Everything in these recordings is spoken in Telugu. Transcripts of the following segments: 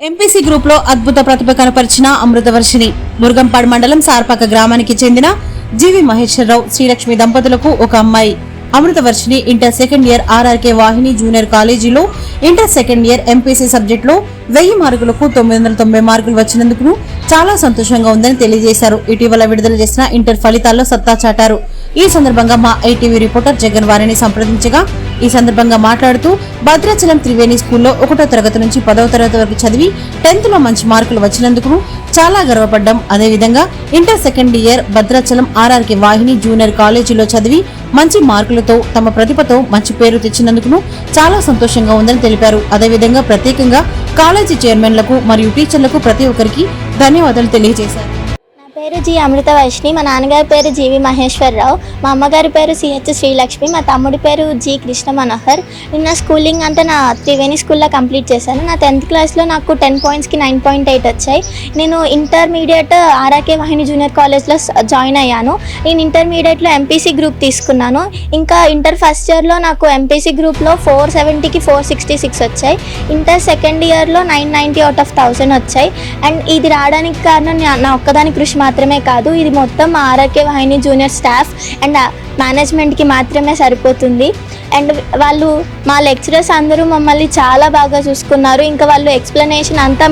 ఎంపీసీ గ్రూప్ లో అద్భుత ప్రతిభ కనపరిచిన అమృతవర్షిని మురుగంపాడు మండలం సార్పాక గ్రామానికి చెందిన జీవి మహేశ్వరరావు శ్రీలక్ష్మి దంపతులకు ఒక అమ్మాయి. Amruthavarshini inter second year RRK Vahini junior కాలేజీలో inter second year MPC subject లో 1000 మార్కులకు 990 మార్కులు వచ్చినందుకు చాలా సంతోషంగా ఉందని తెలియజేశారు. ఇటీవల విడుదల చేసిన ఇంటర్ ఫలితాల్లో సత్తా చాటారు. ఈ సందర్భంగా మా ఐటీవీ రిపోర్టర్ జగన్ వారిని సంప్రదించగా ఈ సందర్భంగా మాట్లాడుతూ భద్రాచలం త్రివేణి స్కూల్లో 1వ తరగతి నుంచి 10వ తరగతి వరకు చదివి 10th లో మంచి మార్కులు వచ్చినందుకు చాలా గర్వపడ్డాం. అదేవిధంగా inter second year Bhadrachalam RRK Vahini junior కాలేజీలో చదివి మంచి మార్కులతో తమ ప్రతిభతో మంచి పేరు తెచ్చినందుకు చాలా సంతోషంగా ఉందని తెలిపారు. అదేవిధంగా ప్రత్యేకంగా కాలేజీ చైర్మన్లకు మరియు టీచర్లకు ప్రతి ఒక్కరికి ధన్యవాదాలు తెలియజేశారు. పేరు జి అమృతవర్షిని, మా నాన్నగారి పేరు జీవి మహేశ్వరరావు, మా అమ్మగారి పేరు సిహెచ్ శ్రీలక్ష్మి, మా తమ్ముడి పేరు జి కృష్ణ మనోహర్. నేను నా స్కూలింగ్ అంతా నా త్రివేణి స్కూల్లో కంప్లీట్ చేశాను. నా 10th క్లాస్లో నాకు 10 పాయింట్స్కి 9.8 వచ్చాయి. నేను ఇంటర్మీడియట్ ఆర్ఆర్కే వాహిని జూనియర్ కాలేజ్లో జాయిన్ అయ్యాను. నేను ఇంటర్మీడియట్లో ఎంపీసీ గ్రూప్ తీసుకున్నాను. ఇంకా ఇంటర్ ఫస్ట్ ఇయర్లో నాకు ఎంపీసీ గ్రూప్లో 470కి 466 వచ్చాయి. ఇంటర్ సెకండ్ ఇయర్లో 990 అవుట్ ఆఫ్ 1000 వచ్చాయి. అండ్ ఇది రావడానికి కారణం నా ఒక్కదాని కృషి మాత్రమే కాదు, ఇది మొత్తం RRK Vahini junior staff and మేనేజ్మెంట్కి మాత్రమే సరిపోతుంది. అండ్ వాళ్ళు మా లెక్చరర్స్ అందరూ మమ్మల్ని చాలా బాగా చూసుకున్నారు. ఇంకా వాళ్ళు ఎక్స్ప్లెనేషన్ అంతా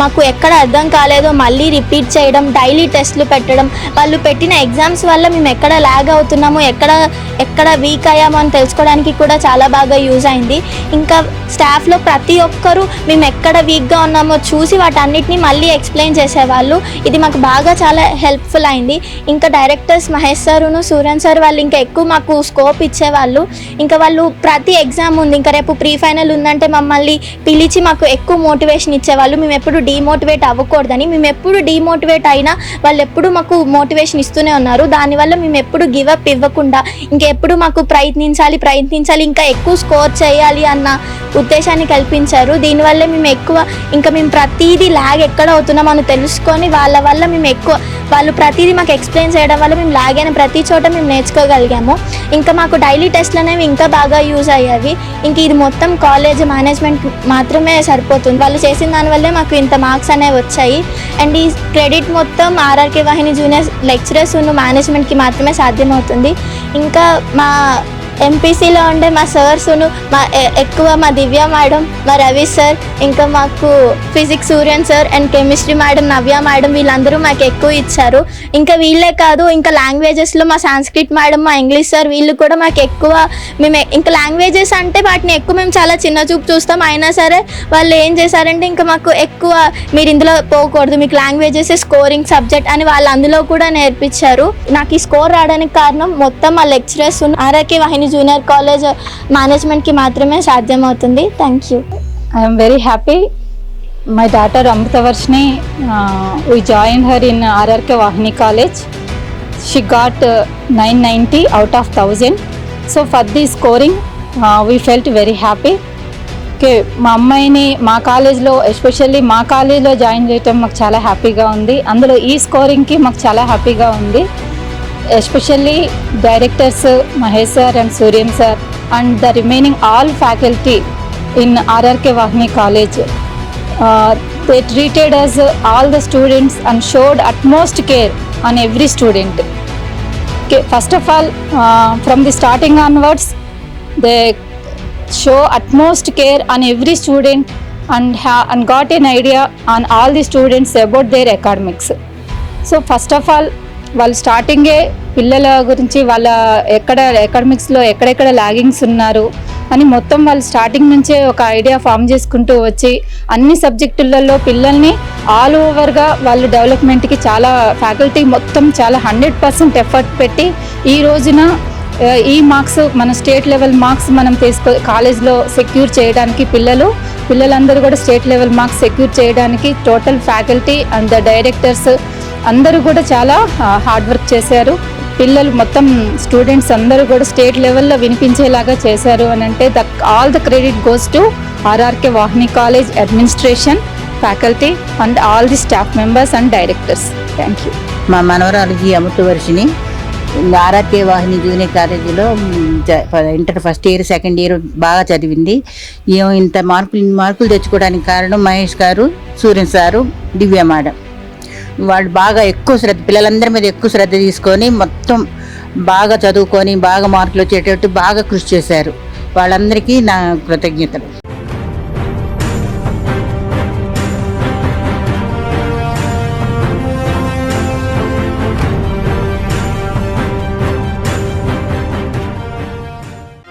మాకు ఎక్కడ అర్థం కాలేదో మళ్ళీ రిపీట్ చేయడం, డైలీ టెస్ట్లు పెట్టడం, వాళ్ళు పెట్టిన ఎగ్జామ్స్ వల్ల మేము ఎక్కడ ల్యాగ్ అవుతున్నామో ఎక్కడ వీక్ అయ్యామో అని తెలుసుకోవడానికి కూడా చాలా బాగా యూజ్ అయింది. ఇంకా స్టాఫ్లో ప్రతి ఒక్కరూ మేము ఎక్కడ వీక్గా ఉన్నామో చూసి వాటన్నిటిని మళ్ళీ ఎక్స్ప్లెయిన్ చేసేవాళ్ళు. ఇది మాకు బాగా చాలా హెల్ప్ఫుల్ అయింది. ఇంకా డైరెక్టర్స్ మహేష్ సారును సూర్యన్ సార్ వాళ్ళు ఇంకా ఎక్కువ మాకు స్కోప్ ఇచ్చేవాళ్ళు. ఇంకా వాళ్ళు ప్రతి ఎగ్జామ్ ఉంది, ఇంకా రేపు ప్రీ ఫైనల్ ఉందంటే మమ్మల్ని పిలిచి మాకు ఎక్కువ మోటివేషన్ ఇచ్చేవాళ్ళు. మేము ఎప్పుడు డీమోటివేట్ అవ్వకూడదని, మేము ఎప్పుడు డీమోటివేట్ అయినా వాళ్ళు ఎప్పుడు మాకు మోటివేషన్ ఇస్తూనే ఉన్నారు. దానివల్ల మేము ఎప్పుడు గివప్ ఇవ్వకుండా ఇంకెప్పుడు మాకు ప్రయత్నించాలి ఇంకా ఎక్కువ స్కోర్ చేయాలి అన్న ఉద్దేశాన్ని కల్పించారు. దీనివల్లే మేము ప్రతిదీ ల్యాగ్ ఎక్కడ అవుతున్నామో అని తెలుసుకొని వాళ్ళ వల్ల వాళ్ళు ప్రతిదీ మాకు ఎక్స్ప్లెయిన్ చేయడం వల్ల మేము ల్యాగ్ అయిన ప్రతి చోట మేము నేర్చుకోగలిగాము. ఇంకా మాకు డైలీ టెస్ట్లు అనేవి ఇంకా బాగా యూజ్ అయ్యేవి. ఇంక ఇది మొత్తం కాలేజ్ మేనేజ్మెంట్ మాత్రమే సరిపోతుంది. వాళ్ళు చేసిన దానివల్లే మాకు ఇంత మార్క్స్ అనేవి వచ్చాయి. అండ్ ఈ క్రెడిట్ మొత్తం ఆర్ఆర్కే వాహిని జూనియర్ లెక్చరర్స్ మేనేజ్మెంట్కి మాత్రమే సాధ్యమవుతుంది. ఇంకా మా ఎంపీసీలో ఉండే మా సార్స్ను ఎక్కువ మా దివ్య మేడం, మా రవి సార్, ఇంకా మాకు physics Suryan sir and chemistry madam Navya madam వీళ్ళందరూ మాకు ఎక్కువ ఇచ్చారు. ఇంకా వీళ్ళే కాదు, ఇంకా లాంగ్వేజెస్లో మా సాంస్క్రిట్ మేడం, మా ఇంగ్లీష్ సార్ వీళ్ళు కూడా మాకు ఎక్కువ ఇంకా లాంగ్వేజెస్ అంటే వాటిని ఎక్కువ మేము చాలా చిన్న చూపు చూస్తాం. అయినా సరే వాళ్ళు ఏం చేశారంటే ఇంకా మాకు ఎక్కువ మీరు ఇందులో పోకూడదు, మీకు లాంగ్వేజెస్ స్కోరింగ్ సబ్జెక్ట్ అని వాళ్ళు అందులో కూడా నేర్పించారు. నాకు ఈ స్కోర్ రావడానికి కారణం మొత్తం మా lecturers RRK Vahini junior college మేనేజ్మెంట్కి మాత్రమే సాధ్యమవుతుంది. Thank you. I am very happy. My daughter Amritavarshini, we joined her in RRK Vahini College. She got 990 out of 1000. So for the scoring, we felt very happy. Okay, మా అమ్మాయిని మా కాలేజ్లో ఎస్పెషల్లీ మా కాలేజ్లో జాయిన్ చేయటం మాకు చాలా హ్యాపీగా ఉంది. అందులో ఈ స్కోరింగ్కి మాకు చాలా హ్యాపీగా ఉంది. Especially directors Mahesh sir and Suryan sir and the remaining all faculty in RRK Vahini College, they treated us all the students and showed utmost care on every student. Okay, first of all, from the starting onwards they show utmost care on every student and got an idea on all the students about their academics. So first of all వాళ్ళు స్టార్టింగే పిల్లల గురించి వాళ్ళ అకాడమిక్స్లో ఎక్కడెక్కడ లాగింగ్స్ ఉన్నారు అని మొత్తం వాళ్ళు స్టార్టింగ్ నుంచే ఒక ఐడియా ఫామ్ చేసుకుంటూ వచ్చి అన్ని సబ్జెక్టులలో పిల్లల్ని ఆల్ ఓవర్గా వాళ్ళ డెవలప్మెంట్కి చాలా ఫ్యాకల్టీ మొత్తం చాలా 100% ఎఫర్ట్ పెట్టి ఈ రోజున ఈ మార్క్స్ మన స్టేట్ లెవెల్ మార్క్స్ మనం కాలేజ్లో సెక్యూర్ చేయడానికి పిల్లలందరూ కూడా స్టేట్ లెవెల్ మార్క్స్ సెక్యూర్ చేయడానికి total faculty and the directors అందరూ కూడా చాలా హార్డ్ వర్క్ చేశారు. పిల్లలు మొత్తం స్టూడెంట్స్ అందరూ కూడా స్టేట్ లెవెల్లో వినిపించేలాగా చేశారు అని అంటే all the credit goes to RRK Vahini college administration, faculty and all the staff members and directors. Thank you. మా మనవరాలు G Amritavarshini RRK Vahini junior కాలేజీలో inter first year second year బాగా చదివింది. ఏమో ఇంత మార్కులు తెచ్చుకోవడానికి కారణం మహేష్ గారు, సూర్యన్ సారు, దివ్య మేడం. వాళ్ళు బాగా ఎక్కువ శ్రద్ధ, పిల్లలందరి మీద ఎక్కువ శ్రద్ధ తీసుకొని మొత్తం బాగా చదువుకొని బాగా మార్కులు వచ్చేటట్టు బాగా కృషి చేశారు. వాళ్ళందరికీ నా కృతజ్ఞతలు.